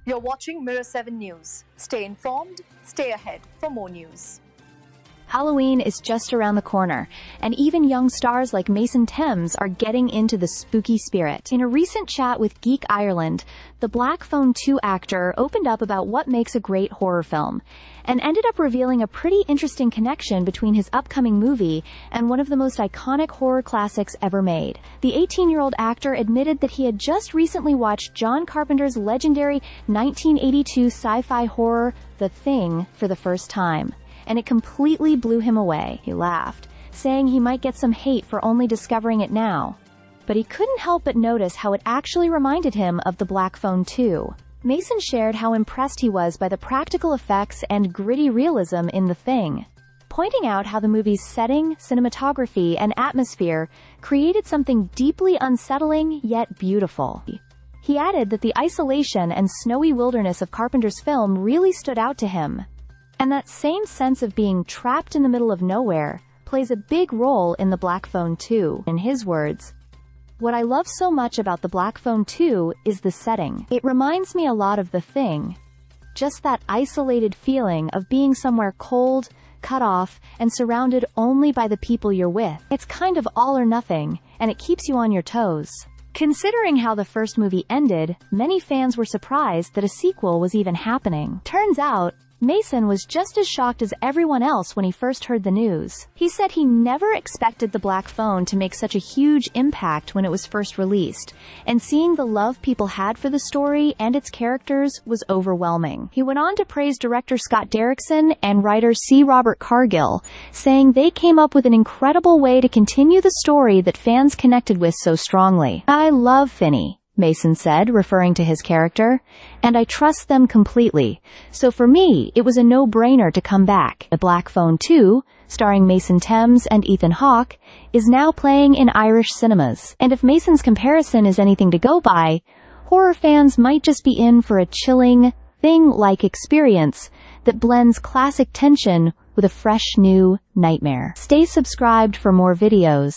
You're watching Mirror 7 News. Stay informed, stay ahead for more news. Halloween is just around the corner, and even young stars like Mason Thames are getting into the spooky spirit. In a recent chat with Geek Ireland, the Black Phone 2 actor opened up about what makes a great horror film, and ended up revealing a pretty interesting connection between his upcoming movie and one of the most iconic horror classics ever made. The 18-year-old actor admitted that he had just recently watched John Carpenter's legendary 1982 sci-fi horror, The Thing, for the first time, and it completely blew him away. He laughed, saying he might get some hate for only discovering it now. But he couldn't help but notice how it actually reminded him of the Black Phone 2. Mason shared how impressed he was by the practical effects and gritty realism in The Thing, pointing out how the movie's setting, cinematography, and atmosphere created something deeply unsettling yet beautiful. He added that the isolation and snowy wilderness of Carpenter's film really stood out to him, and that same sense of being trapped in the middle of nowhere plays a big role in the Black Phone 2. In his words, "What I love so much about the Black Phone 2 is the setting. It reminds me a lot of The Thing. Just that isolated feeling of being somewhere cold, cut off, and surrounded only by the people you're with. It's kind of all or nothing, and it keeps you on your toes." Considering how the first movie ended, many fans were surprised that a sequel was even happening. Turns out, Mason was just as shocked as everyone else when he first heard the news. He said he never expected the Black Phone to make such a huge impact when it was first released, and seeing the love people had for the story and its characters was overwhelming. He went on to praise director Scott Derrickson and writer C. Robert Cargill, saying they came up with an incredible way to continue the story that fans connected with so strongly. "I love Finney," Mason said, referring to his character, "and I trust them completely. So for me, it was a no-brainer to come back." The Black Phone 2, starring Mason Thames and Ethan Hawke, is now playing in Irish cinemas. And if Mason's comparison is anything to go by, horror fans might just be in for a chilling, Thing-like experience that blends classic tension with a fresh new nightmare. Stay subscribed for more videos.